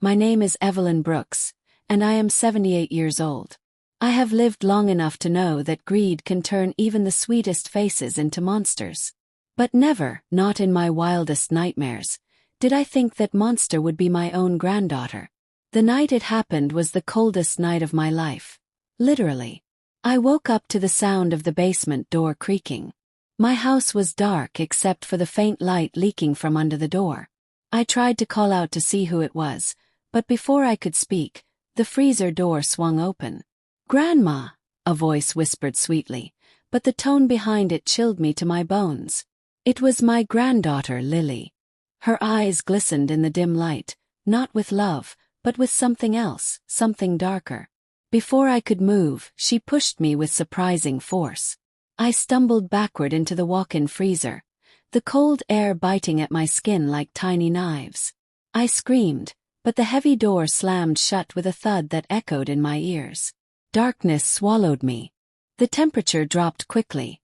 My name is Evelyn Brooks, and I am 78 years old. I have lived long enough to know that greed can turn even the sweetest faces into monsters. But never, not in my wildest nightmares, did I think that monster would be my own granddaughter. The night it happened was the coldest night of my life. Literally. I woke up to the sound of the basement door creaking. My house was dark except for the faint light leaking from under the door. I tried to call out to see who it was, but before I could speak, the freezer door swung open. "Grandma," a voice whispered sweetly, but the tone behind it chilled me to my bones. It was my granddaughter, Lily. Her eyes glistened in the dim light, not with love, but with something else, something darker. Before I could move, she pushed me with surprising force. I stumbled backward into the walk-in freezer, the cold air biting at my skin like tiny knives. I screamed, but the heavy door slammed shut with a thud that echoed in my ears. Darkness swallowed me. The temperature dropped quickly,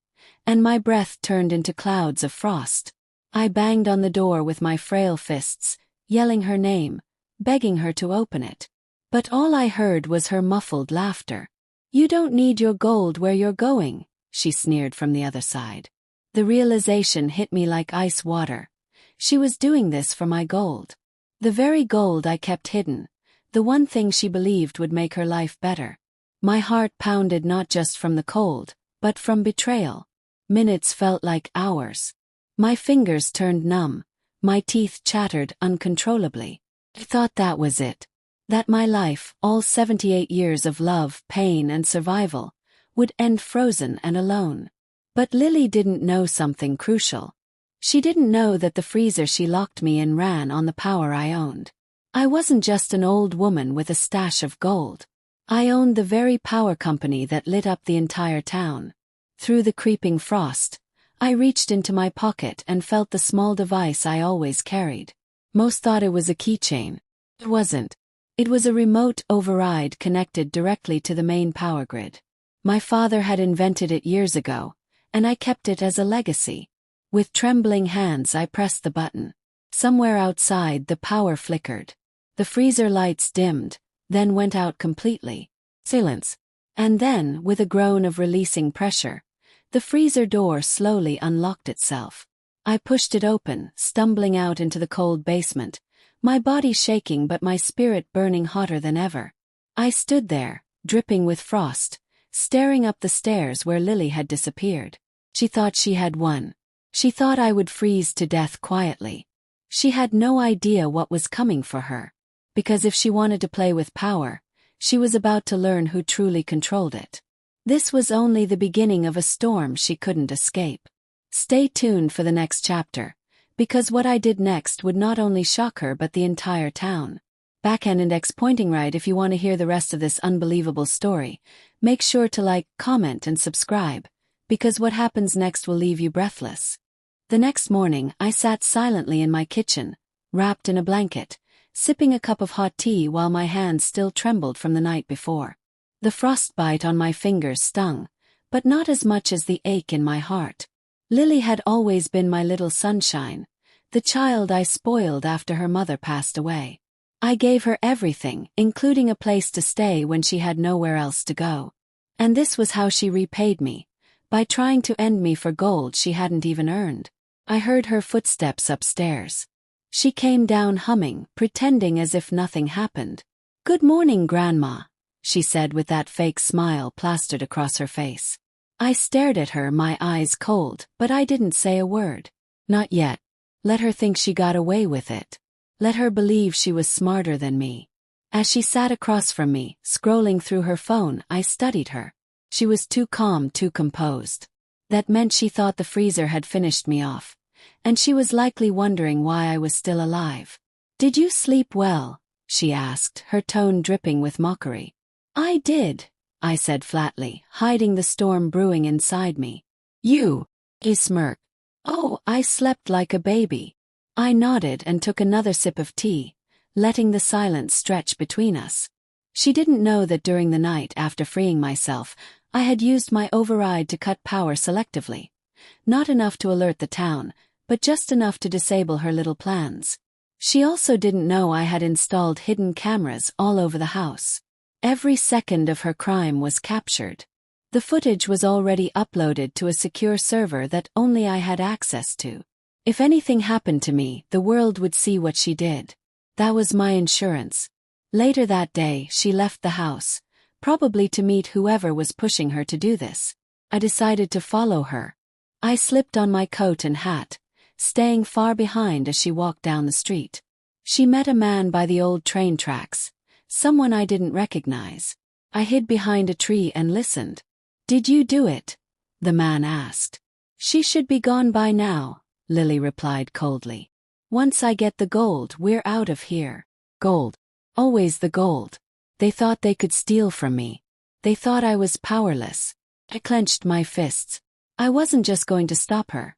and my breath turned into clouds of frost. I banged on the door with my frail fists, yelling her name, begging her to open it. But all I heard was her muffled laughter. "You don't need your gold where you're going," she sneered from the other side. The realization hit me like ice water. She was doing this for my gold. The very gold I kept hidden, the one thing she believed would make her life better. My heart pounded not just from the cold, but from betrayal. Minutes felt like hours. My fingers turned numb, my teeth chattered uncontrollably. I thought that was it. That my life, all 78 years of love, pain and survival, would end frozen and alone. But Lily didn't know something crucial. She didn't know that the freezer she locked me in ran on the power I owned. I wasn't just an old woman with a stash of gold. I owned the very power company that lit up the entire town. Through the creeping frost, I reached into my pocket and felt the small device I always carried. Most thought it was a keychain. It wasn't. It was a remote override connected directly to the main power grid. My father had invented it years ago, and I kept it as a legacy. With trembling hands I pressed the button. Somewhere outside the power flickered. The freezer lights dimmed, then went out completely. Silence. And then, with a groan of releasing pressure, the freezer door slowly unlocked itself. I pushed it open, stumbling out into the cold basement, my body shaking but my spirit burning hotter than ever. I stood there, dripping with frost, staring up the stairs where Lily had disappeared. She thought she had won. She thought I would freeze to death quietly. She had no idea what was coming for her. Because if she wanted to play with power, she was about to learn who truly controlled it. This was only the beginning of a storm she couldn't escape. Stay tuned for the next chapter, because what I did next would not only shock her but the entire town. Backhand index pointing right. If you want to hear the rest of this unbelievable story, make sure to like, comment and subscribe, because what happens next will leave you breathless. The next morning I sat silently in my kitchen, wrapped in a blanket, sipping a cup of hot tea while my hands still trembled from the night before. The frostbite on my fingers stung, but not as much as the ache in my heart. Lily had always been my little sunshine, the child I spoiled after her mother passed away. I gave her everything, including a place to stay when she had nowhere else to go. And this was how she repaid me, by trying to end me for gold she hadn't even earned. I heard her footsteps upstairs. She came down humming, pretending as if nothing happened. "Good morning, Grandma," she said with that fake smile plastered across her face. I stared at her, my eyes cold, but I didn't say a word. Not yet. Let her think she got away with it. Let her believe she was smarter than me. As she sat across from me, scrolling through her phone, I studied her. She was too calm, too composed. That meant she thought the freezer had finished me off, and she was likely wondering why I was still alive. "Did you sleep well?" she asked, her tone dripping with mockery. "I did," I said flatly, hiding the storm brewing inside me. "You?" he smirked. "Oh, I slept like a baby." I nodded and took another sip of tea, letting the silence stretch between us. She didn't know that during the night after freeing myself, I had used my override to cut power selectively. Not enough to alert the town, but just enough to disable her little plans. She also didn't know I had installed hidden cameras all over the house. Every second of her crime was captured. The footage was already uploaded to a secure server that only I had access to. If anything happened to me, the world would see what she did. That was my insurance. Later that day, she left the house, probably to meet whoever was pushing her to do this. I decided to follow her. I slipped on my coat and hat, staying far behind as she walked down the street. She met a man by the old train tracks, someone I didn't recognize. I hid behind a tree and listened. "Did you do it?" the man asked. "She should be gone by now," Lily replied coldly. "Once I get the gold, we're out of here." Gold. Always the gold. They thought they could steal from me. They thought I was powerless. I clenched my fists. I wasn't just going to stop her.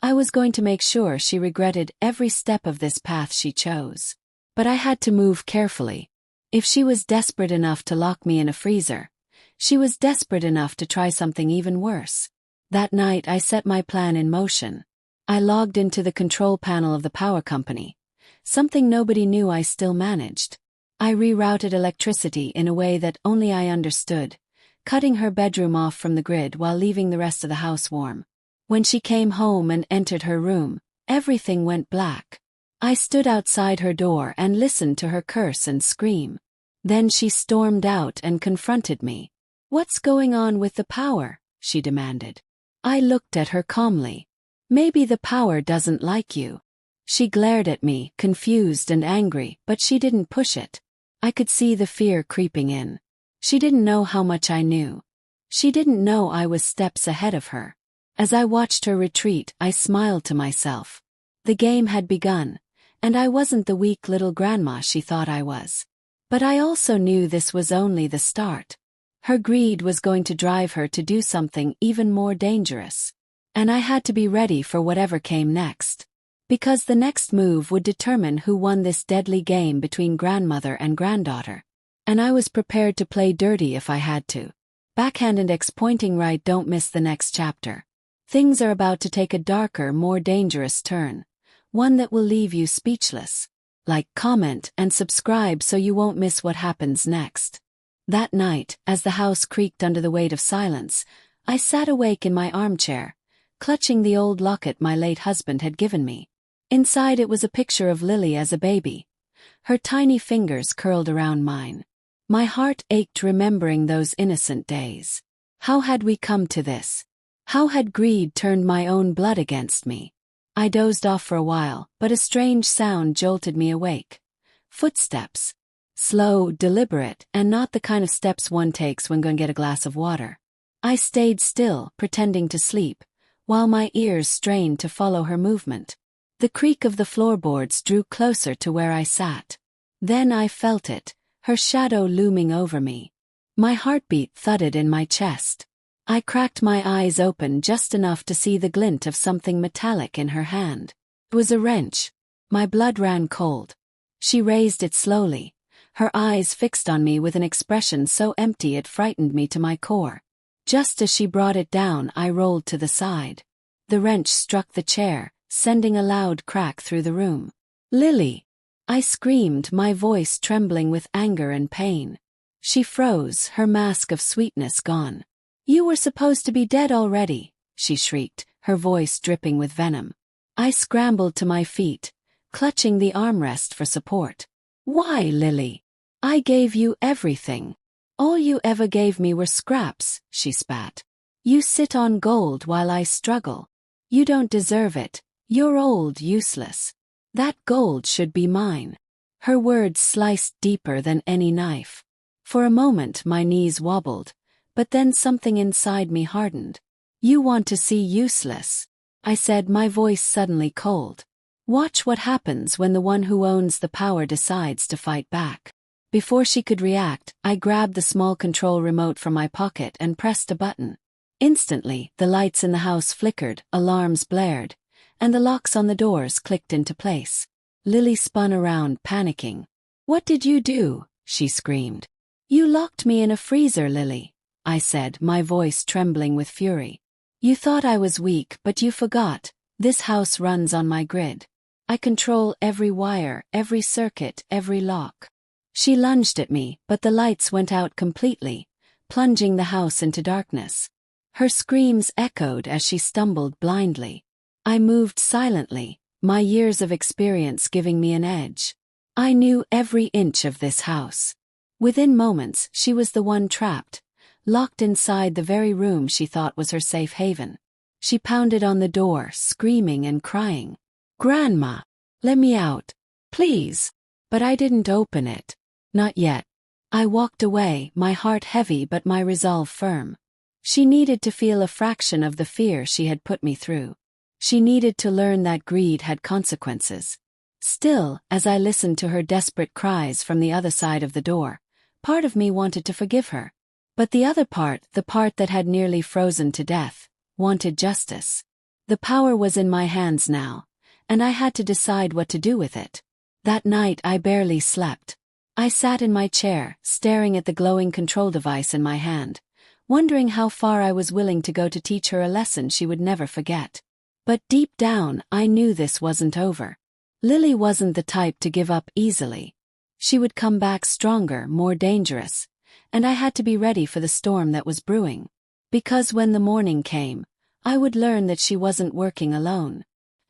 I was going to make sure she regretted every step of this path she chose. But I had to move carefully. If she was desperate enough to lock me in a freezer, she was desperate enough to try something even worse. That night I set my plan in motion. I logged into the control panel of the power company, something nobody knew I still managed. I rerouted electricity in a way that only I understood, cutting her bedroom off from the grid while leaving the rest of the house warm. When she came home and entered her room, everything went black. I stood outside her door and listened to her curse and scream. Then she stormed out and confronted me. "What's going on with the power?" she demanded. I looked at her calmly. "Maybe the power doesn't like you." She glared at me, confused and angry, but she didn't push it. I could see the fear creeping in. She didn't know how much I knew. She didn't know I was steps ahead of her. As I watched her retreat, I smiled to myself. The game had begun, and I wasn't the weak little grandma she thought I was. But I also knew this was only the start. Her greed was going to drive her to do something even more dangerous. And I had to be ready for whatever came next. Because the next move would determine who won this deadly game between grandmother and granddaughter. And I was prepared to play dirty if I had to. Backhand index pointing right, don't miss the next chapter. Things are about to take a darker, more dangerous turn. One that will leave you speechless. Like, comment, and subscribe so you won't miss what happens next. That night, as the house creaked under the weight of silence, I sat awake in my armchair, clutching the old locket my late husband had given me. Inside it was a picture of Lily as a baby, her tiny fingers curled around mine. My heart ached remembering those innocent days. How had we come to this? How had greed turned my own blood against me? I dozed off for a while, but a strange sound jolted me awake. Footsteps. Slow, deliberate, and not the kind of steps one takes when going to get a glass of water. I stayed still, pretending to sleep, while my ears strained to follow her movement. The creak of the floorboards drew closer to where I sat. Then I felt it, her shadow looming over me. My heartbeat thudded in my chest. I cracked my eyes open just enough to see the glint of something metallic in her hand. It was a wrench. My blood ran cold. She raised it slowly, her eyes fixed on me with an expression so empty it frightened me to my core. Just as she brought it down, I rolled to the side. The wrench struck the chair, sending a loud crack through the room. "Lily!" I screamed, my voice trembling with anger and pain. She froze, her mask of sweetness gone. "You were supposed to be dead already," she shrieked, her voice dripping with venom. I scrambled to my feet, clutching the armrest for support. "Why, Lily? I gave you everything. All you ever gave me were scraps," she spat. "You sit on gold while I struggle. You don't deserve it. You're old, useless. That gold should be mine." Her words sliced deeper than any knife. For a moment my knees wobbled, but then something inside me hardened. "You want to see useless," I said, my voice suddenly cold. "Watch what happens when the one who owns the power decides to fight back." Before she could react, I grabbed the small control remote from my pocket and pressed a button. Instantly, the lights in the house flickered, alarms blared, and the locks on the doors clicked into place. Lily spun around, panicking. "What did you do?" she screamed. "You locked me in a freezer, Lily," I said, my voice trembling with fury. "You thought I was weak, but you forgot. This house runs on my grid." I control every wire, every circuit, every lock. She lunged at me, but the lights went out completely, plunging the house into darkness. Her screams echoed as she stumbled blindly. I moved silently, my years of experience giving me an edge. I knew every inch of this house. Within moments, she was the one trapped, locked inside the very room she thought was her safe haven. She pounded on the door, screaming and crying. "Grandma, let me out, please." But I didn't open it. Not yet. I walked away, my heart heavy but my resolve firm. She needed to feel a fraction of the fear she had put me through. She needed to learn that greed had consequences. Still, as I listened to her desperate cries from the other side of the door, part of me wanted to forgive her. But the other part, the part that had nearly frozen to death, wanted justice. The power was in my hands now, and I had to decide what to do with it. That night I barely slept. I sat in my chair, staring at the glowing control device in my hand, wondering how far I was willing to go to teach her a lesson she would never forget. But deep down, I knew this wasn't over. Lily wasn't the type to give up easily. She would come back stronger, more dangerous, and I had to be ready for the storm that was brewing. Because when the morning came, I would learn that she wasn't working alone.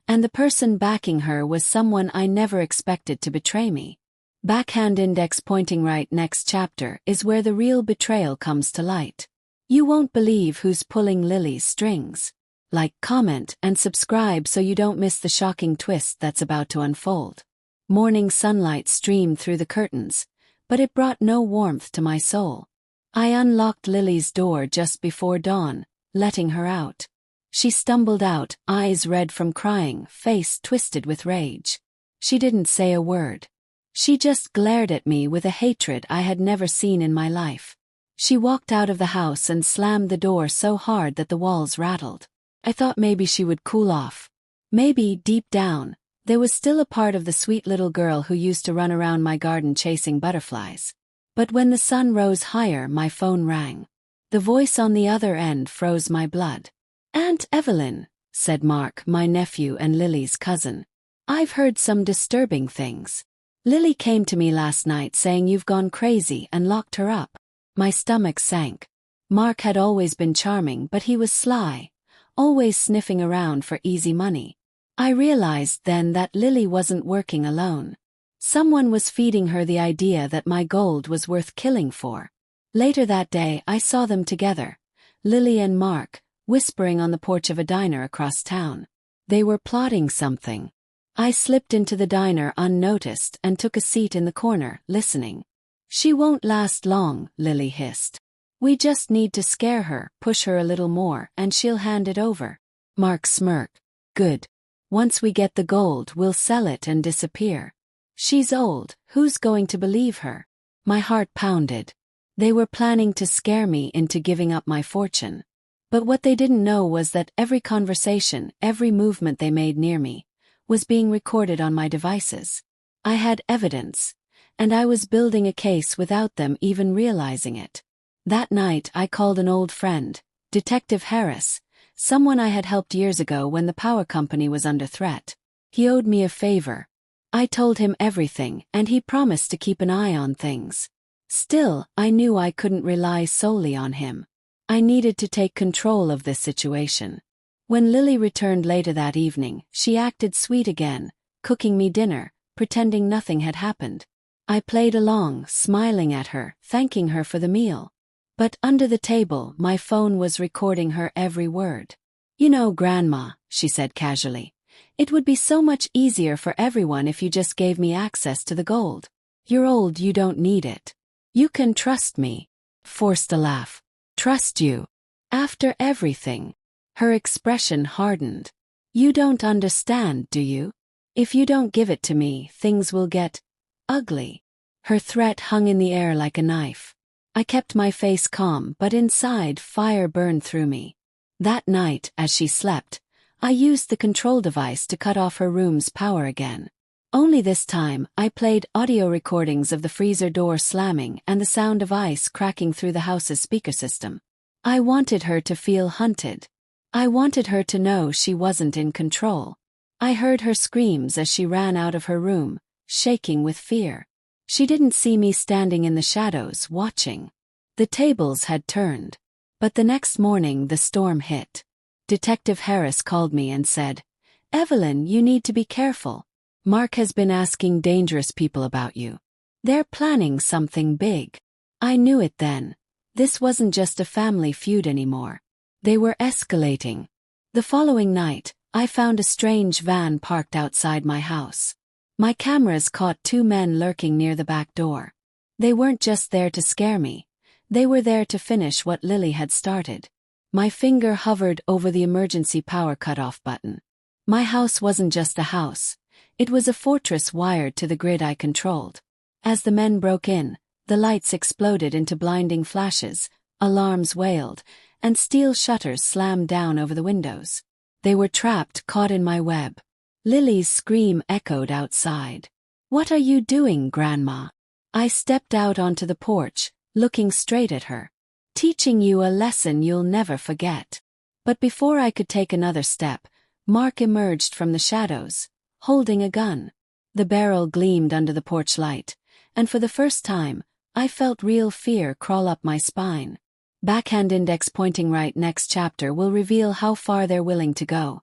And the person backing her was someone I never expected to betray me. Backhand index pointing right. Next chapter is where the real betrayal comes to light. You won't believe who's pulling Lily's strings. Like, comment, and subscribe so you don't miss the shocking twist that's about to unfold. Morning sunlight streamed through the curtains, but it brought no warmth to my soul. I unlocked Lily's door just before dawn, letting her out. She stumbled out, eyes red from crying, face twisted with rage. She didn't say a word. She just glared at me with a hatred I had never seen in my life. She walked out of the house and slammed the door so hard that the walls rattled. I thought maybe she would cool off. Maybe, deep down, there was still a part of the sweet little girl who used to run around my garden chasing butterflies. But when the sun rose higher, my phone rang. The voice on the other end froze my blood. "Aunt Evelyn," said Mark, my nephew and Lily's cousin. "I've heard some disturbing things. Lily came to me last night saying you've gone crazy and locked her up." My stomach sank. Mark had always been charming, but he was sly, always sniffing around for easy money. I realized then that Lily wasn't working alone. Someone was feeding her the idea that my gold was worth killing for. Later that day I saw them together, Lily and Mark, whispering on the porch of a diner across town. They were plotting something. I slipped into the diner unnoticed and took a seat in the corner, listening. "She won't last long," Lily hissed. "We just need to scare her, push her a little more, and she'll hand it over." Mark smirked. "Good. Once we get the gold, we'll sell it and disappear. She's old, who's going to believe her?" My heart pounded. They were planning to scare me into giving up my fortune. But what they didn't know was that every conversation, every movement they made near me, was being recorded on my devices. I had evidence, and I was building a case without them even realizing it. That night I called an old friend, Detective Harris, someone I had helped years ago when the power company was under threat. He owed me a favor. I told him everything, and he promised to keep an eye on things. Still, I knew I couldn't rely solely on him. I needed to take control of this situation. When Lily returned later that evening, she acted sweet again, cooking me dinner, pretending nothing had happened. I played along, smiling at her, thanking her for the meal. But under the table, my phone was recording her every word. "You know, Grandma," she said casually, "it would be so much easier for everyone if you just gave me access to the gold. You're old, you don't need it. You can trust me." Forced a laugh. "Trust you? After everything?" Her expression hardened. "You don't understand, do you? If you don't give it to me, things will get ugly." Her threat hung in the air like a knife. I kept my face calm, but inside fire burned through me. That night, as she slept, I used the control device to cut off her room's power again. Only this time, I played audio recordings of the freezer door slamming and the sound of ice cracking through the house's speaker system. I wanted her to feel hunted. I wanted her to know she wasn't in control. I heard her screams as she ran out of her room, shaking with fear. She didn't see me standing in the shadows, watching. The tables had turned. But the next morning the storm hit. Detective Harris called me and said, "Evelyn, you need to be careful. Mark has been asking dangerous people about you. They're planning something big." I knew it then. This wasn't just a family feud anymore. They were escalating. The following night, I found a strange van parked outside my house. My cameras caught two men lurking near the back door. They weren't just there to scare me. They were there to finish what Lily had started. My finger hovered over the emergency power cutoff button. My house wasn't just a house. It was a fortress wired to the grid I controlled. As the men broke in, the lights exploded into blinding flashes, alarms wailed, and steel shutters slammed down over the windows. They were trapped, caught in my web. Lily's scream echoed outside. "What are you doing, Grandma?" I stepped out onto the porch, looking straight at her. "Teaching you a lesson you'll never forget." But before I could take another step, Mark emerged from the shadows, holding a gun. The barrel gleamed under the porch light, and for the first time, I felt real fear crawl up my spine. Backhand index pointing right. Next chapter will reveal how far they're willing to go,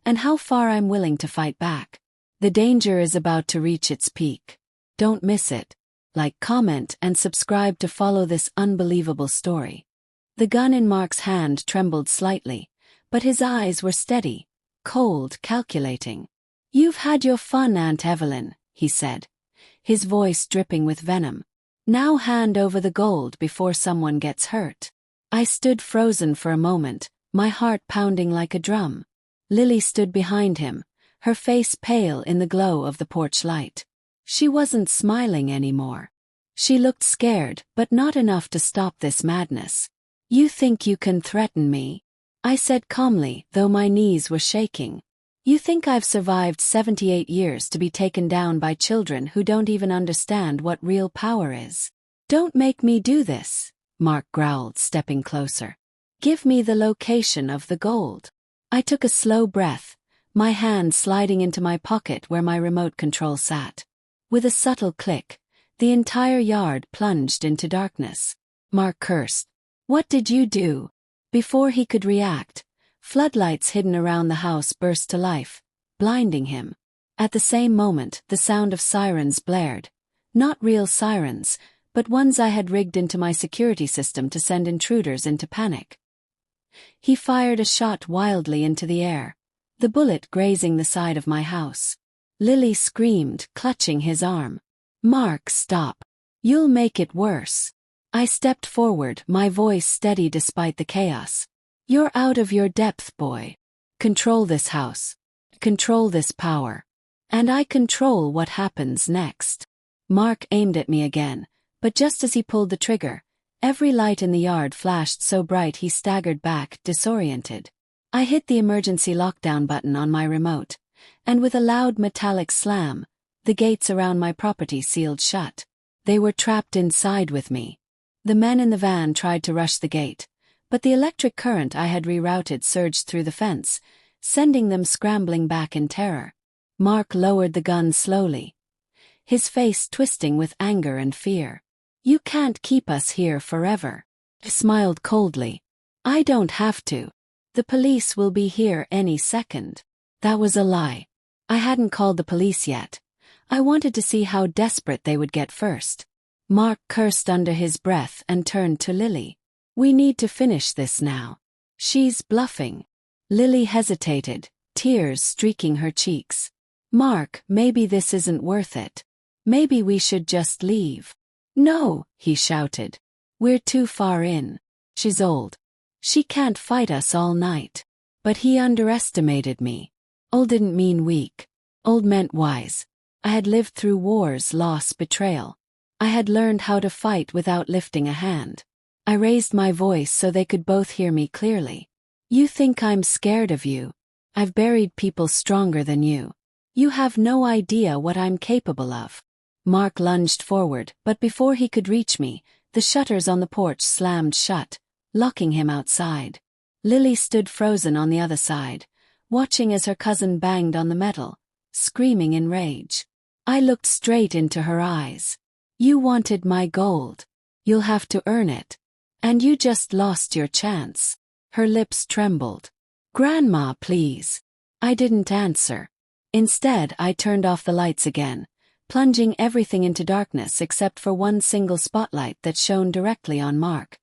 and how far I'm willing to fight back. The danger is about to reach its peak. Don't miss it. Like, comment, and subscribe to follow this unbelievable story. The gun in Mark's hand trembled slightly, but his eyes were steady, cold, calculating. "You've had your fun, Aunt Evelyn," he said, his voice dripping with venom. "Now hand over the gold before someone gets hurt." I stood frozen for a moment, my heart pounding like a drum. Lily stood behind him, her face pale in the glow of the porch light. She wasn't smiling anymore. She looked scared, but not enough to stop this madness. "You think you can threaten me?" I said calmly, though my knees were shaking. "You think I've survived 78 years to be taken down by children who don't even understand what real power is?" "Don't make me do this," Mark growled, stepping closer. "Give me the location of the gold." I took a slow breath, my hand sliding into my pocket where my remote control sat. With a subtle click, the entire yard plunged into darkness. Mark cursed. "What did you do?" Before he could react, floodlights hidden around the house burst to life, blinding him. At the same moment, the sound of sirens blared. Not real sirens, but ones I had rigged into my security system to send intruders into panic. He fired a shot wildly into the air, the bullet grazing the side of my house. Lily screamed, clutching his arm. "Mark, stop. You'll make it worse." I stepped forward, my voice steady despite the chaos. "You're out of your depth, boy. Control this house. Control this power. And I control what happens next." Mark aimed at me again, but just as he pulled the trigger, every light in the yard flashed so bright he staggered back, disoriented. I hit the emergency lockdown button on my remote, and with a loud metallic slam, the gates around my property sealed shut. They were trapped inside with me. The men in the van tried to rush the gate, but the electric current I had rerouted surged through the fence, sending them scrambling back in terror. Mark lowered the gun slowly, his face twisting with anger and fear. "You can't keep us here forever." He smiled coldly. "I don't have to. The police will be here any second." That was a lie. I hadn't called the police yet. I wanted to see how desperate they would get first. Mark cursed under his breath and turned to Lily. "We need to finish this now. She's bluffing." Lily hesitated, tears streaking her cheeks. "Mark, maybe this isn't worth it. Maybe we should just leave." "No," he shouted. "We're too far in. She's old. She can't fight us all night." But he underestimated me. Old didn't mean weak. Old meant wise. I had lived through wars, loss, betrayal. I had learned how to fight without lifting a hand. I raised my voice so they could both hear me clearly. "You think I'm scared of you? I've buried people stronger than you. You have no idea what I'm capable of." Mark lunged forward, but before he could reach me, the shutters on the porch slammed shut, locking him outside. Lily stood frozen on the other side, watching as her cousin banged on the metal, screaming in rage. I looked straight into her eyes. "You wanted my gold. You'll have to earn it. And you just lost your chance." Her lips trembled. "Grandma, please." I didn't answer. Instead, I turned off the lights again, plunging everything into darkness except for one single spotlight that shone directly on Mark.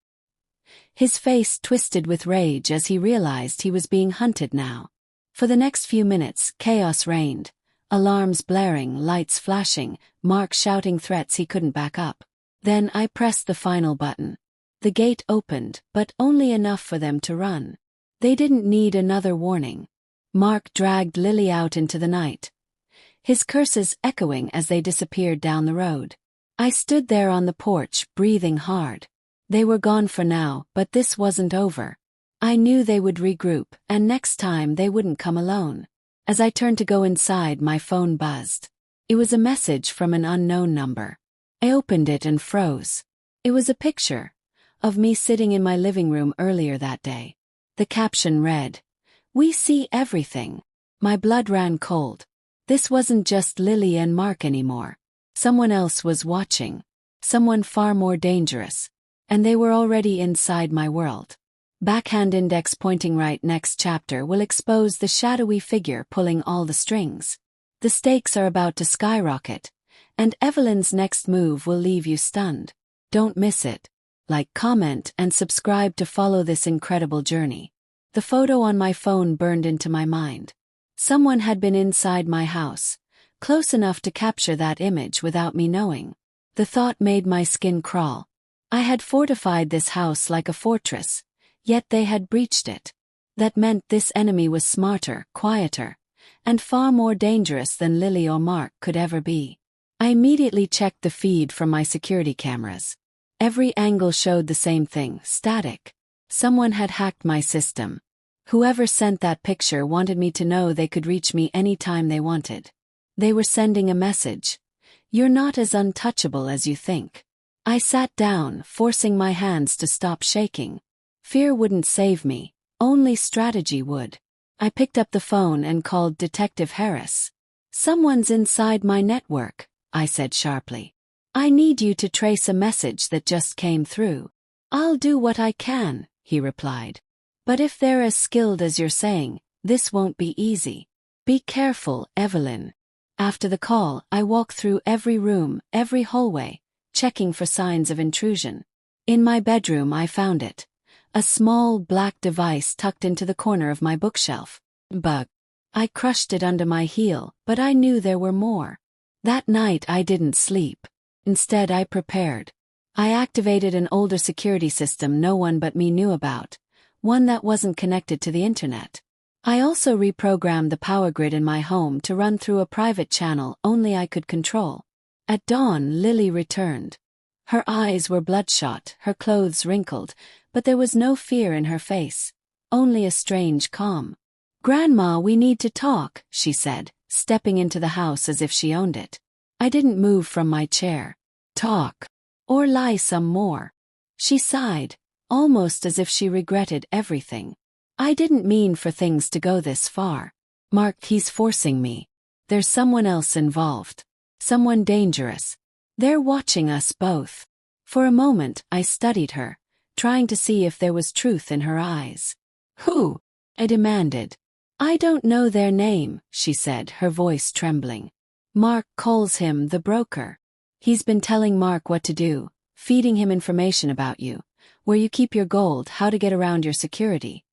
His face twisted with rage as he realized he was being hunted now. For the next few minutes, chaos reigned. Alarms blaring, lights flashing, Mark shouting threats he couldn't back up. Then I pressed the final button. The gate opened, but only enough for them to run. They didn't need another warning. Mark dragged Lily out into the night, his curses echoing as they disappeared down the road. I stood there on the porch, breathing hard. They were gone for now, but this wasn't over. I knew they would regroup, and next time they wouldn't come alone. As I turned to go inside, my phone buzzed. It was a message from an unknown number. I opened it and froze. It was a picture of me sitting in my living room earlier that day. The caption read, "We see everything." My blood ran cold. This wasn't just Lily and Mark anymore. Someone else was watching. Someone far more dangerous. And they were already inside my world. Backhand index pointing right. Next chapter will expose the shadowy figure pulling all the strings. The stakes are about to skyrocket, and Evelyn's next move will leave you stunned. Don't miss it. Like, comment, and subscribe to follow this incredible journey. The photo on my phone burned into my mind. Someone had been inside my house, close enough to capture that image without me knowing. The thought made my skin crawl. I had fortified this house like a fortress, yet they had breached it. That meant this enemy was smarter, quieter, and far more dangerous than Lily or Mark could ever be. I immediately checked the feed from my security cameras. Every angle showed the same thing: static. Someone had hacked my system. Whoever sent that picture wanted me to know they could reach me anytime they wanted. They were sending a message: "You're not as untouchable as you think." I sat down, forcing my hands to stop shaking. Fear wouldn't save me, only strategy would. I picked up the phone and called Detective Harris. "Someone's inside my network," I said sharply. "I need you to trace a message that just came through." "I'll do what I can," he replied. "But if they're as skilled as you're saying, this won't be easy. Be careful, Evelyn." After the call, I walked through every room, every hallway, checking for signs of intrusion. In my bedroom I found it. A small black device tucked into the corner of my bookshelf. Bug. I crushed it under my heel, but I knew there were more. That night I didn't sleep. Instead I prepared. I activated an older security system no one but me knew about, one that wasn't connected to the internet. I also reprogrammed the power grid in my home to run through a private channel only I could control. At dawn, Lily returned. Her eyes were bloodshot, her clothes wrinkled, but there was no fear in her face, only a strange calm. "Grandma, we need to talk," she said, stepping into the house as if she owned it. I didn't move from my chair. "Talk? Or lie some more?" She sighed, almost as if she regretted everything. "I didn't mean for things to go this far. Mark, he's forcing me. There's someone else involved. Someone dangerous. They're watching us both." For a moment, I studied her, trying to see if there was truth in her eyes. "Who?" I demanded. "I don't know their name," she said, her voice trembling. "Mark calls him the broker. He's been telling Mark what to do, feeding him information about you, where you keep your gold, how to get around your security.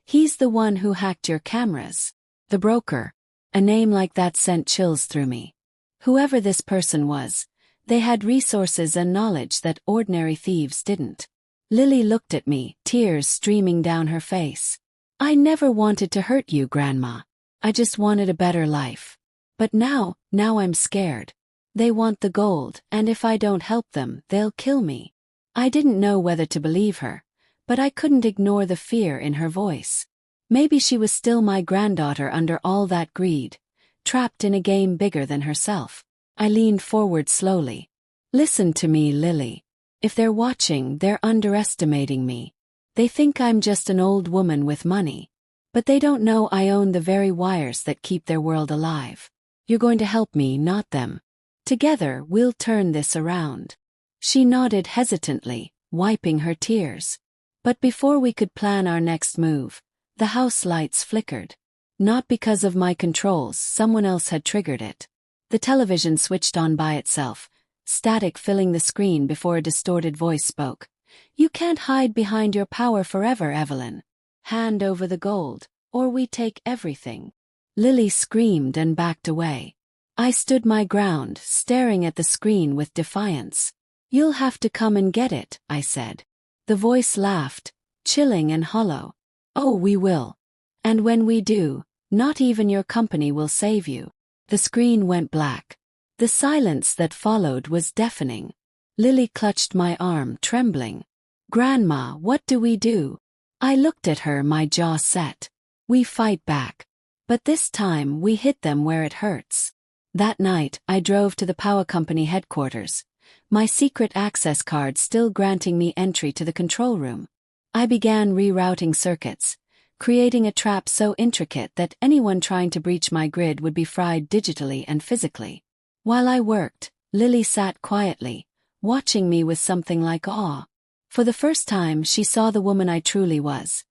He's the one who hacked your cameras." The broker. A name like that sent chills through me. Whoever this person was, they had resources and knowledge that ordinary thieves didn't. Lily looked at me, tears streaming down her face. "I never wanted to hurt you, Grandma. I just wanted a better life. But now I'm scared. They want the gold, and if I don't help them, they'll kill me." I didn't know whether to believe her, but I couldn't ignore the fear in her voice. Maybe she was still my granddaughter under all that greed, trapped in a game bigger than herself. I leaned forward slowly. "Listen to me, Lily. If they're watching, they're underestimating me. They think I'm just an old woman with money. But they don't know I own the very wires that keep their world alive. You're going to help me, not them. Together, we'll turn this around. She nodded hesitantly, wiping her tears. But before we could plan our next move, the house lights flickered. Not because of my controls, someone else had triggered it. The television switched on by itself, static filling the screen before a distorted voice spoke. You can't hide behind your power forever, Evelyn. Hand over the gold, or we take everything. Lily screamed and backed away. I stood my ground, staring at the screen with defiance. You'll have to come and get it, I said. The voice laughed, chilling and hollow. Oh, we will. And when we do, not even your company will save you. The screen went black. The silence that followed was deafening. Lily clutched my arm, trembling. Grandma, what do we do? I looked at her, my jaw set. We fight back. But this time we hit them where it hurts. That night, I drove to the power company headquarters, my secret access card still granting me entry to the control room. I began rerouting circuits, creating a trap so intricate that anyone trying to breach my grid would be fried digitally and physically. While I worked, Lily sat quietly, watching me with something like awe. For the first time, she saw the woman I truly was.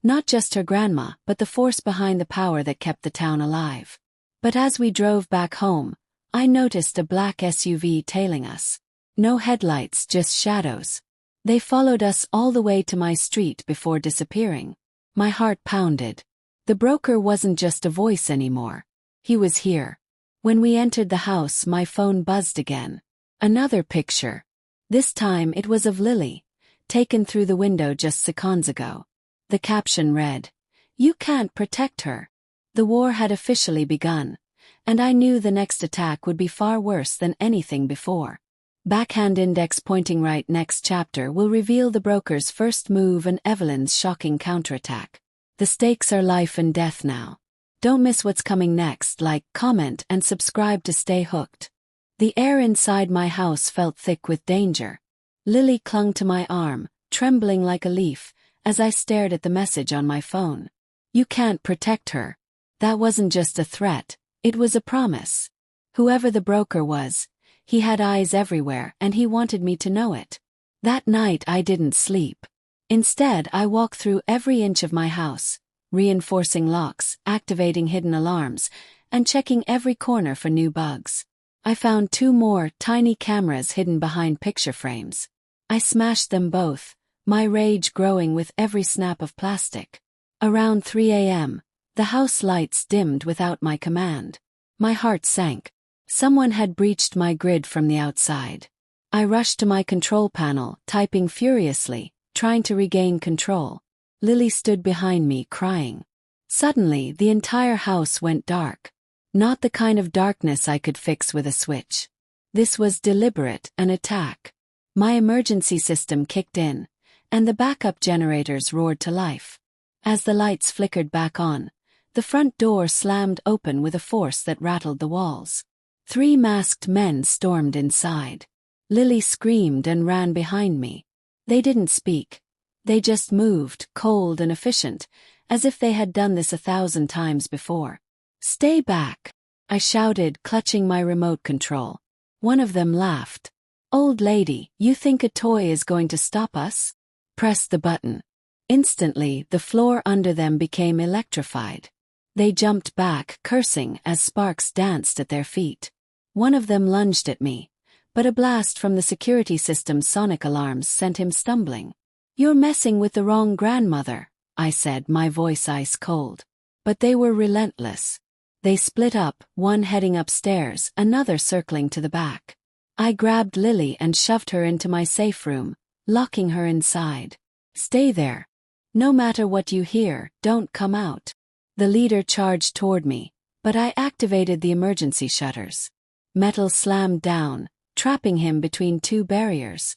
Not just her grandma, but the force behind the power that kept the town alive. But as we drove back home, I noticed a black SUV tailing us. No headlights, just shadows. They followed us all the way to my street before disappearing. My heart pounded. The broker wasn't just a voice anymore. He was here. When we entered the house, my phone buzzed again. Another picture. This time it was of Lily, taken through the window just seconds ago. The caption read, "You can't protect her." The war had officially begun, and I knew the next attack would be far worse than anything before. Backhand index pointing right. Next chapter will reveal the broker's first move and Evelyn's shocking counterattack. The stakes are life and death now. Don't miss what's coming next. Like, comment, and subscribe to stay hooked. The air inside my house felt thick with danger. Lily clung to my arm, trembling like a leaf, as I stared at the message on my phone. You can't protect her. That wasn't just a threat, it was a promise. Whoever the broker was, he had eyes everywhere and he wanted me to know it. That night I didn't sleep. Instead, I walked through every inch of my house, reinforcing locks, activating hidden alarms, and checking every corner for new bugs. I found 2 more tiny cameras hidden behind picture frames. I smashed them both, my rage growing with every snap of plastic. Around 3 a.m., the house lights dimmed without my command. My heart sank. Someone had breached my grid from the outside. I rushed to my control panel, typing furiously, trying to regain control. Lily stood behind me, crying. Suddenly, the entire house went dark. Not the kind of darkness I could fix with a switch. This was deliberate, an attack. My emergency system kicked in, and the backup generators roared to life. As the lights flickered back on, the front door slammed open with a force that rattled the walls. 3 masked men stormed inside. Lily screamed and ran behind me. They didn't speak. They just moved, cold and efficient, as if they had done this 1,000 times before. Stay back, I shouted, clutching my remote control. One of them laughed. Old lady, you think a toy is going to stop us? Press the button. Instantly, the floor under them became electrified. They jumped back, cursing as sparks danced at their feet. One of them lunged at me, but a blast from the security system's sonic alarms sent him stumbling. You're messing with the wrong grandmother, I said, my voice ice cold. But they were relentless. They split up, one heading upstairs, another circling to the back. I grabbed Lily and shoved her into my safe room, locking her inside. Stay there. No matter what you hear, don't come out. The leader charged toward me, but I activated the emergency shutters. Metal slammed down, trapping him between 2 barriers.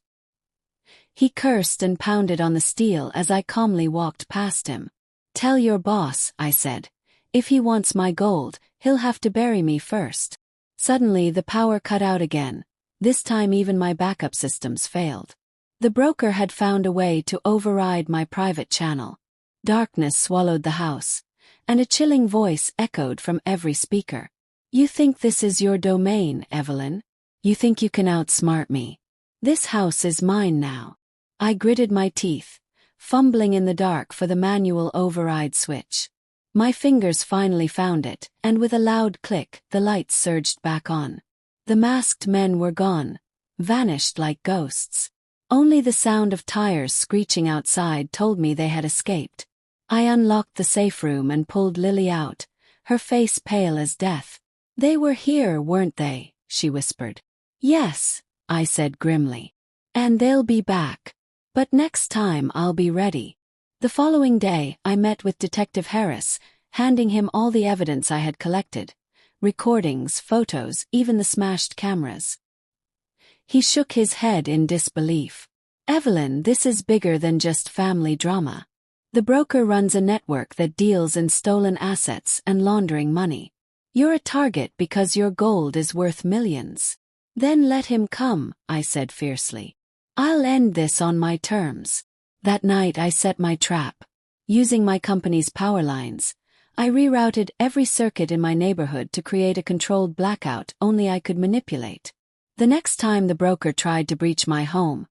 He cursed and pounded on the steel as I calmly walked past him. Tell your boss, I said. If he wants my gold, he'll have to bury me first. Suddenly the power cut out again. This time even my backup systems failed. The broker had found a way to override my private channel. Darkness swallowed the house, and a chilling voice echoed from every speaker. "You think this is your domain, Evelyn? You think you can outsmart me? This house is mine now." I gritted my teeth, fumbling in the dark for the manual override switch. My fingers finally found it, and with a loud click, the lights surged back on. The masked men were gone, vanished like ghosts. Only the sound of tires screeching outside told me they had escaped. I unlocked the safe room and pulled Lily out, her face pale as death. "They were here, weren't they?" she whispered. "Yes," I said grimly. "And they'll be back. But next time I'll be ready." The following day, I met with Detective Harris, handing him all the evidence I had collected. Recordings, photos, even the smashed cameras. He shook his head in disbelief. "Evelyn, this is bigger than just family drama. The broker runs a network that deals in stolen assets and laundering money. You're a target because your gold is worth millions." "Then let him come," I said fiercely. "I'll end this on my terms." That night I set my trap. Using my company's power lines, I rerouted every circuit in my neighborhood to create a controlled blackout only I could manipulate. The next time the broker tried to breach my home,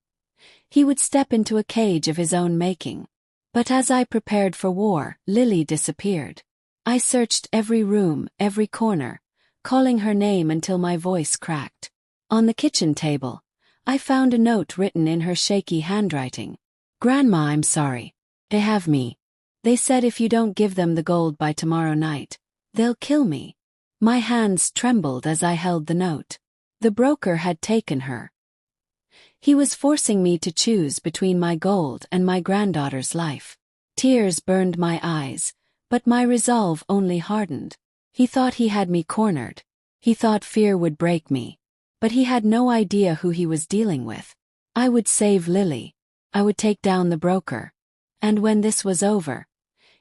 he would step into a cage of his own making. But as I prepared for war, Lily disappeared. I searched every room, every corner, calling her name until my voice cracked. On the kitchen table, I found a note written in her shaky handwriting. "Grandma, I'm sorry. They have me. They said if you don't give them the gold by tomorrow night, they'll kill me." My hands trembled as I held the note. The broker had taken her. He was forcing me to choose between my gold and my granddaughter's life. Tears burned my eyes, but my resolve only hardened. He thought he had me cornered. He thought fear would break me. But he had no idea who he was dealing with. I would save Lily. I would take down the broker. And when this was over,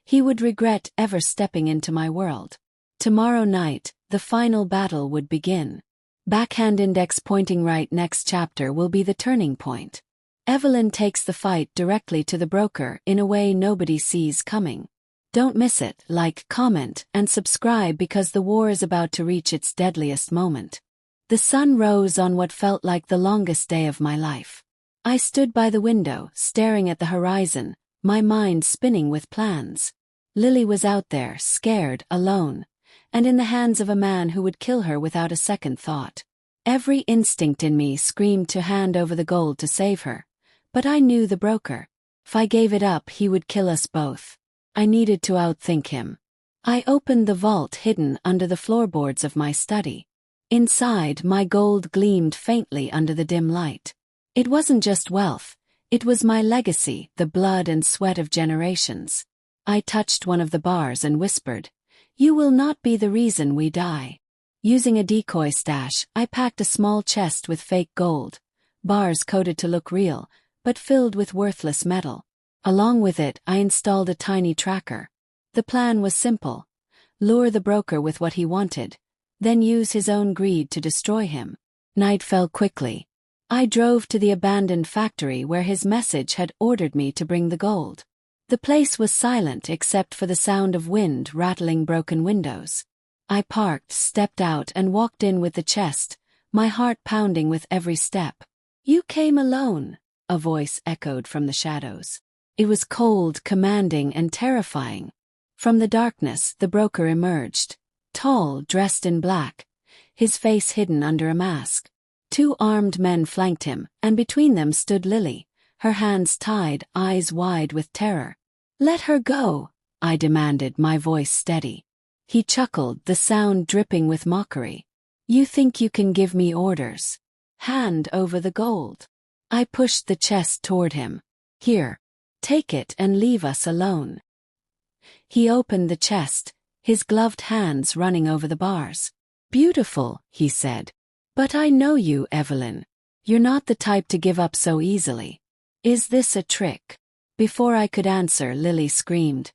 he would regret ever stepping into my world. Tomorrow night, the final battle would begin. Backhand index pointing right. Next chapter will be the turning point. Evelyn takes the fight directly to the broker in a way nobody sees coming. Don't miss it. Like, comment, and subscribe because the war is about to reach its deadliest moment. The sun rose on what felt like the longest day of my life. I stood by the window, staring at the horizon, my mind spinning with plans. Lily was out there, scared, alone, and in the hands of a man who would kill her without a second thought. Every instinct in me screamed to hand over the gold to save her, but I knew the broker. If I gave it up, he would kill us both. I needed to outthink him. I opened the vault hidden under the floorboards of my study. Inside, my gold gleamed faintly under the dim light. It wasn't just wealth, it was my legacy, the blood and sweat of generations. I touched one of the bars and whispered, "You will not be the reason we die." Using a decoy stash, I packed a small chest with fake gold, bars coated to look real, but filled with worthless metal. Along with it, I installed a tiny tracker. The plan was simple: lure the broker with what he wanted, then use his own greed to destroy him. Night fell quickly. I drove to the abandoned factory where his message had ordered me to bring the gold. The place was silent except for the sound of wind rattling broken windows. I parked, stepped out, and walked in with the chest, my heart pounding with every step. "You came alone," a voice echoed from the shadows. It was cold, commanding, and terrifying. From the darkness, the broker emerged, tall, dressed in black, his face hidden under a mask. 2 armed men flanked him, and between them stood Lily, her hands tied, eyes wide with terror. "Let her go," I demanded, my voice steady. He chuckled, the sound dripping with mockery. "You think you can give me orders? Hand over the gold." I pushed the chest toward him. "Here. Take it and leave us alone." He opened the chest, his gloved hands running over the bars. "Beautiful," he said. "But I know you, Evelyn. You're not the type to give up so easily. Is this a trick?" Before I could answer, Lily screamed,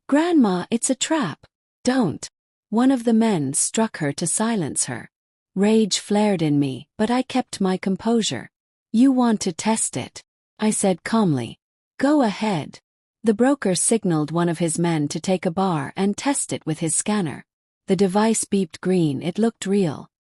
"Grandma, it's a trap. Don't." One of the men struck her to silence her. Rage flared in me, but I kept my composure. "You want to test it," I said calmly. "Go ahead." The broker signaled one of his men to take a bar and test it with his scanner. The device beeped green. It looked real.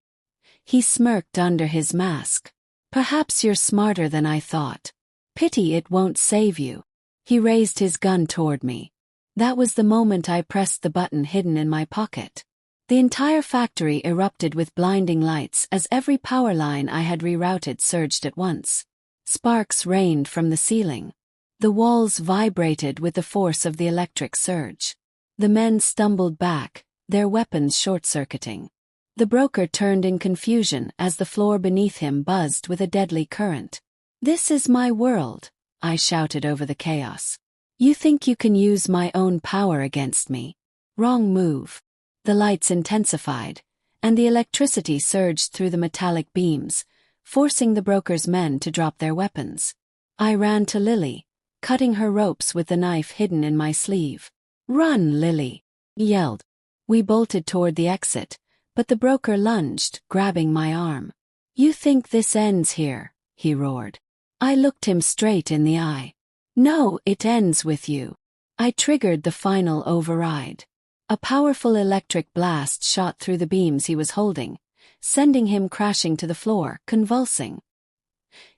He smirked under his mask. "Perhaps you're smarter than I thought. Pity it won't save you." He raised his gun toward me. That was the moment I pressed the button hidden in my pocket. The entire factory erupted with blinding lights as every power line I had rerouted surged at once. Sparks rained from the ceiling. The walls vibrated with the force of the electric surge. The men stumbled back, their weapons short-circuiting. The broker turned in confusion as the floor beneath him buzzed with a deadly current. "This is my world," I shouted over the chaos. "You think you can use my own power against me? Wrong move." The lights intensified, and the electricity surged through the metallic beams, forcing the broker's men to drop their weapons. I ran to Lily, cutting her ropes with the knife hidden in my sleeve. "Run, Lily!" he yelled. We bolted toward the exit, but the broker lunged, grabbing my arm. "You think this ends here?" he roared. I looked him straight in the eye. "No, it ends with you." I triggered the final override. A powerful electric blast shot through the beams he was holding, sending him crashing to the floor, convulsing.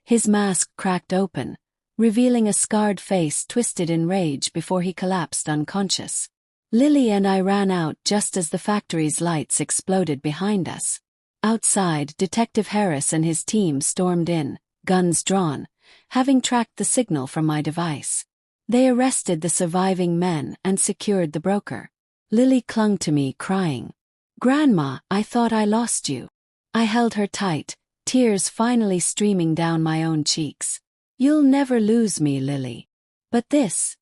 His mask cracked open, revealing a scarred face twisted in rage before he collapsed unconscious. Lily and I ran out just as the factory's lights exploded behind us. Outside, Detective Harris and his team stormed in, guns drawn, having tracked the signal from my device. They arrested the surviving men and secured the broker. Lily clung to me, crying, "Grandma, I thought I lost you." I held her tight, tears finally streaming down my own cheeks. "You'll never lose me, Lily. But this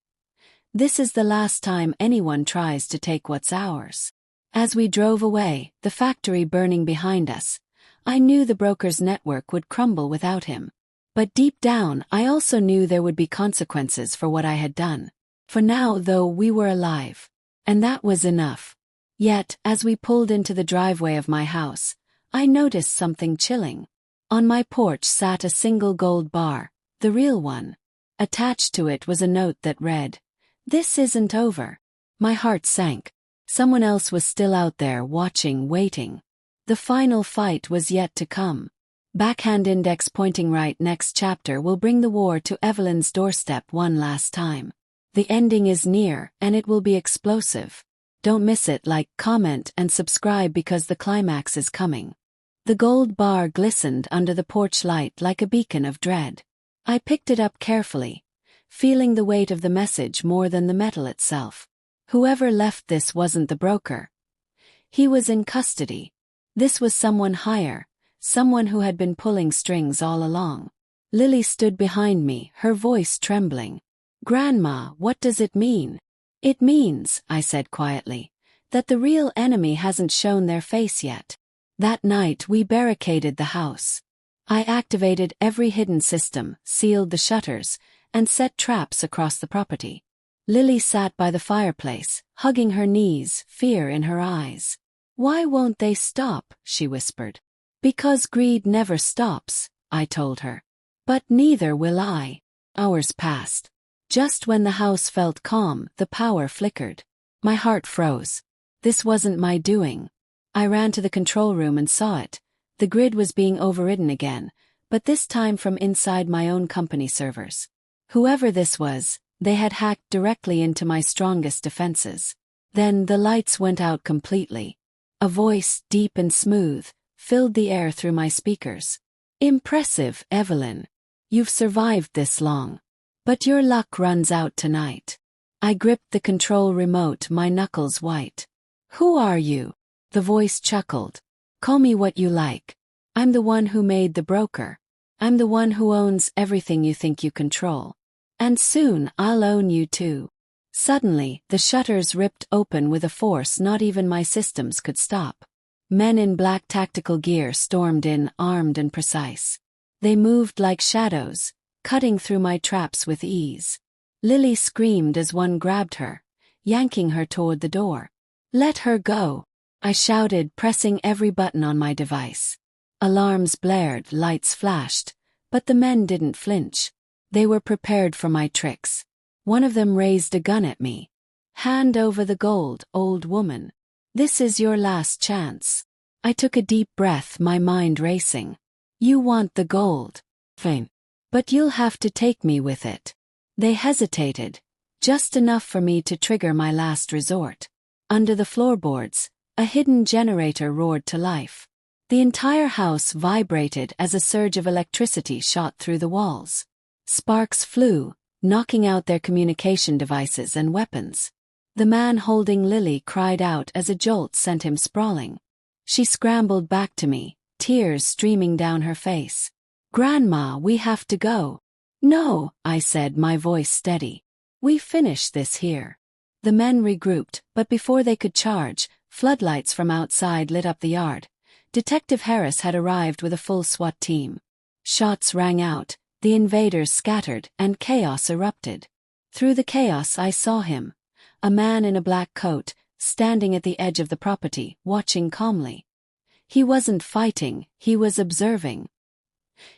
is the last time anyone tries to take what's ours." As we drove away, the factory burning behind us, I knew the broker's network would crumble without him. But deep down, I also knew there would be consequences for what I had done. For now, though, we were alive. And that was enough. Yet, as we pulled into the driveway of my house, I noticed something chilling. On my porch sat a single gold bar, the real one. Attached to it was a note that read, "This isn't over." My heart sank. Someone else was still out there, watching, waiting. The final fight was yet to come. Backhand index pointing right. Next chapter will bring the war to Evelyn's doorstep one last time. The ending is near, and it will be explosive. Don't miss it. Like, comment, and subscribe because the climax is coming. The gold bar glistened under the porch light like a beacon of dread. I picked it up carefully, feeling the weight of the message more than the metal itself. Whoever left this wasn't the broker. He was in custody. This was someone higher, someone who had been pulling strings all along. Lily stood behind me, her voice trembling. "Grandma, what does it mean?" "It means," I said quietly, "that the real enemy hasn't shown their face yet." That night we barricaded the house. I activated every hidden system, sealed the shutters, and set traps across the property. Lily sat by the fireplace, hugging her knees, fear in her eyes. "Why won't they stop?" she whispered. "Because greed never stops," I told her. "But neither will I." Hours passed. Just when the house felt calm, the power flickered. My heart froze. This wasn't my doing. I ran to the control room and saw it. The grid was being overridden again, but this time from inside my own company servers. Whoever this was, they had hacked directly into my strongest defenses. Then the lights went out completely. A voice, deep and smooth, filled the air through my speakers. "Impressive, Evelyn. You've survived this long. But your luck runs out tonight." I gripped the control remote, my knuckles white. "Who are you?" The voice chuckled. "Call me what you like. I'm the one who made the broker. I'm the one who owns everything you think you control. And soon I'll own you too." Suddenly, the shutters ripped open with a force not even my systems could stop. Men in black tactical gear stormed in, armed and precise. They moved like shadows, cutting through my traps with ease. Lily screamed as one grabbed her, yanking her toward the door. "Let her go," I shouted, pressing every button on my device. Alarms blared, lights flashed, but the men didn't flinch. They were prepared for my tricks. One of them raised a gun at me. "Hand over the gold, old woman. This is your last chance." I took a deep breath, my mind racing. "You want the gold? Fine. But you'll have to take me with it." They hesitated, just enough for me to trigger my last resort. Under the floorboards, a hidden generator roared to life. The entire house vibrated as a surge of electricity shot through the walls. Sparks flew, knocking out their communication devices and weapons. The man holding Lily cried out as a jolt sent him sprawling. She scrambled back to me, tears streaming down her face. "Grandma, we have to go." "No," I said, my voice steady. "We finish this here." The men regrouped, but before they could charge, floodlights from outside lit up the yard. Detective Harris had arrived with a full SWAT team. Shots rang out, the invaders scattered, and chaos erupted. Through the chaos I saw him, a man in a black coat, standing at the edge of the property, watching calmly. He wasn't fighting, he was observing.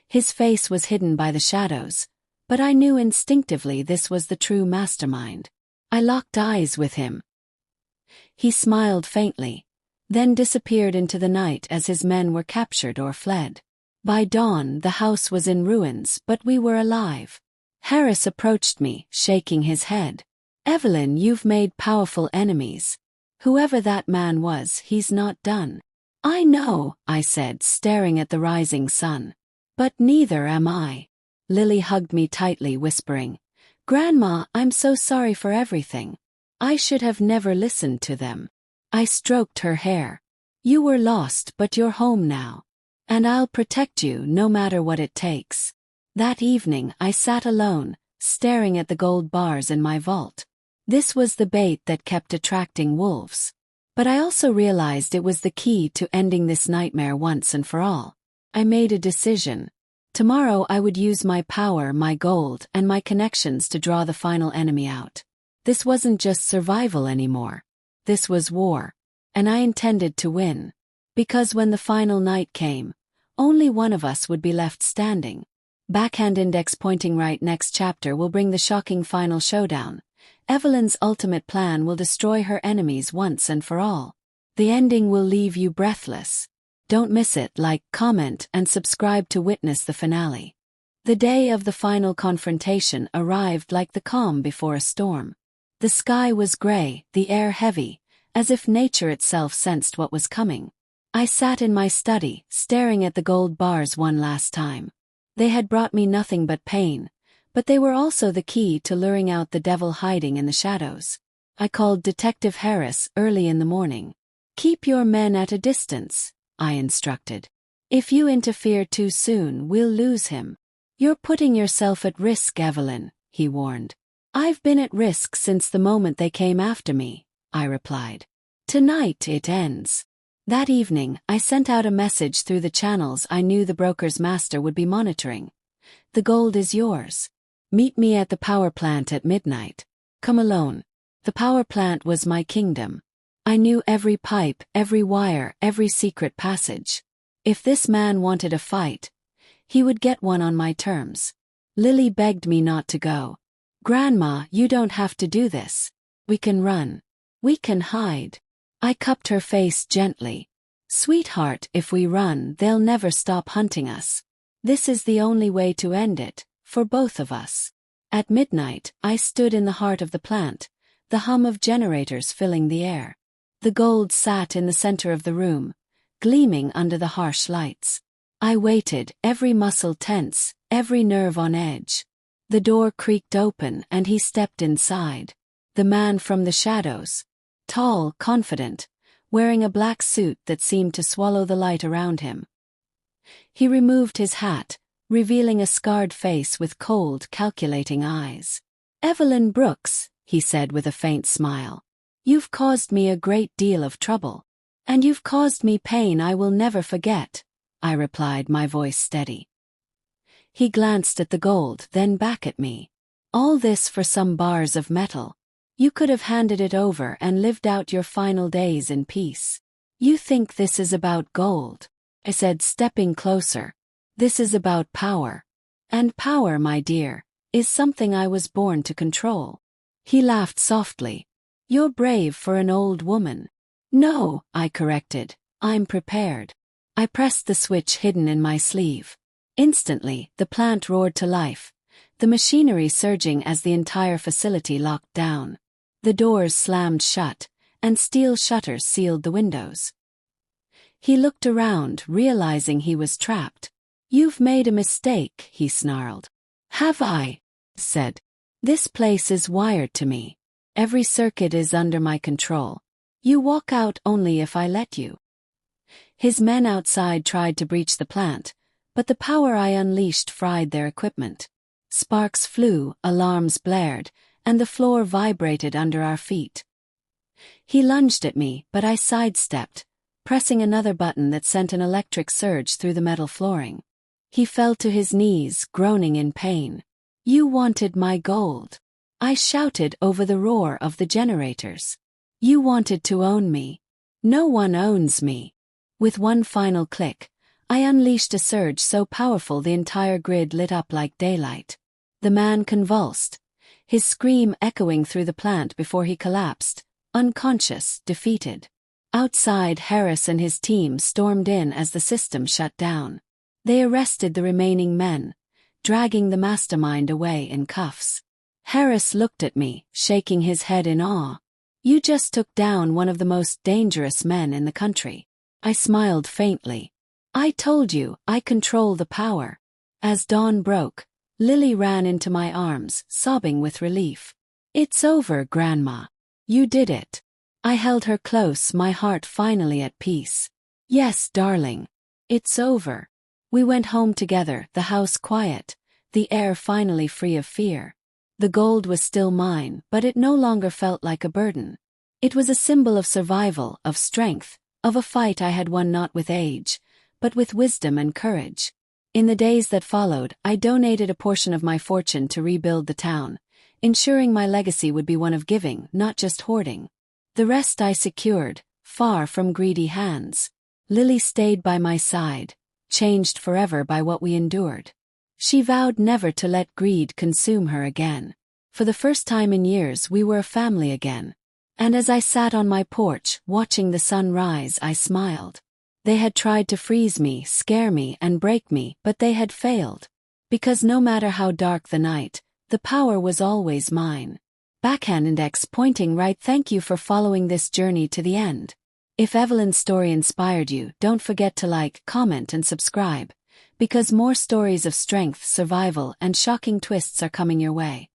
His face was hidden by the shadows, but I knew instinctively this was the true mastermind. I locked eyes with him. He smiled faintly, then disappeared into the night as his men were captured or fled. By dawn, the house was in ruins, but we were alive. Harris approached me, shaking his head. "Evelyn, you've made powerful enemies. Whoever that man was, he's not done." "I know," I said, staring at the rising sun. "But neither am I." Lily hugged me tightly, whispering, "Grandma, I'm so sorry for everything. I should have never listened to them." I stroked her hair. "You were lost, but you're home now. And I'll protect you no matter what it takes." That evening I sat alone, staring at the gold bars in my vault. This was the bait that kept attracting wolves. But I also realized it was the key to ending this nightmare once and for all. I made a decision. Tomorrow I would use my power, my gold, and my connections to draw the final enemy out. This wasn't just survival anymore. This was war. And I intended to win. Because when the final night came, only one of us would be left standing. Backhand index pointing right. Next chapter will bring the shocking final showdown. Evelyn's ultimate plan will destroy her enemies once and for all. The ending will leave you breathless. Don't miss it. Like, comment, and subscribe to witness the finale. The day of the final confrontation arrived like the calm before a storm. The sky was gray, the air heavy, as if nature itself sensed what was coming. I sat in my study, staring at the gold bars one last time. They had brought me nothing but pain, but they were also the key to luring out the devil hiding in the shadows. I called Detective Harris early in the morning. "Keep your men at a distance," I instructed. "If you interfere too soon, we'll lose him." "You're putting yourself at risk, Evelyn," he warned. "I've been at risk since the moment they came after me," I replied. "Tonight it ends." That evening, I sent out a message through the channels I knew the broker's master would be monitoring. "The gold is yours. Meet me at the power plant at midnight. Come alone." The power plant was my kingdom. I knew every pipe, every wire, every secret passage. If this man wanted a fight, he would get one on my terms. Lily begged me not to go. "Grandma, you don't have to do this. We can run. We can hide." I cupped her face gently. "Sweetheart, if we run, they'll never stop hunting us. This is the only way to end it, for both of us." At midnight, I stood in the heart of the plant, the hum of generators filling the air. The gold sat in the center of the room, gleaming under the harsh lights. I waited, every muscle tense, every nerve on edge. The door creaked open and he stepped inside. The man from the shadows. Tall, confident, wearing a black suit that seemed to swallow the light around him. He removed his hat, revealing a scarred face with cold, calculating eyes. "Evelyn Brooks," he said with a faint smile. "You've caused me a great deal of trouble. And you've caused me pain I will never forget," I replied, my voice steady. He glanced at the gold, then back at me. "All this for some bars of metal. You could have handed it over and lived out your final days in peace. You think this is about gold," I said, stepping closer. "This is about power. And power, my dear, is something I was born to control. He laughed softly. You're brave for an old woman. No, I corrected. I'm prepared. I pressed the switch hidden in my sleeve. Instantly, the plant roared to life, the machinery surging as the entire facility locked down. The doors slammed shut, and steel shutters sealed the windows. He looked around, realizing he was trapped. You've made a mistake, he snarled. Have I? Said. This place is wired to me. Every circuit is under my control. You walk out only if I let you. His men outside tried to breach the plant, but the power I unleashed fried their equipment. Sparks flew, alarms blared, and the floor vibrated under our feet. He lunged at me, but I sidestepped, pressing another button that sent an electric surge through the metal flooring. He fell to his knees, groaning in pain. You wanted my gold. I shouted over the roar of the generators. You wanted to own me. No one owns me. With one final click, I unleashed a surge so powerful the entire grid lit up like daylight. The man convulsed, his scream echoing through the plant before he collapsed, unconscious, defeated. Outside, Harris and his team stormed in as the system shut down. They arrested the remaining men, dragging the mastermind away in cuffs. Harris looked at me, shaking his head in awe. You just took down one of the most dangerous men in the country. I smiled faintly. I told you, I control the power. As dawn broke, Lily ran into my arms, sobbing with relief. It's over, Grandma. You did it. I held her close, my heart finally at peace. Yes, darling. It's over. We went home together, the house quiet, the air finally free of fear. The gold was still mine, but it no longer felt like a burden. It was a symbol of survival, of strength, of a fight I had won not with age, but with wisdom and courage. In the days that followed, I donated a portion of my fortune to rebuild the town, ensuring my legacy would be one of giving, not just hoarding. The rest I secured, far from greedy hands. Lily stayed by my side, changed forever by what we endured. She vowed never to let greed consume her again. For the first time in years we were a family again. And as I sat on my porch, watching the sun rise, I smiled. They had tried to freeze me, scare me, and break me, but they had failed. Because no matter how dark the night, the power was always mine. Backhand index pointing right. Thank you for following this journey to the end. If Evelyn's story inspired you, don't forget to like, comment, and subscribe, because more stories of strength, survival, and shocking twists are coming your way.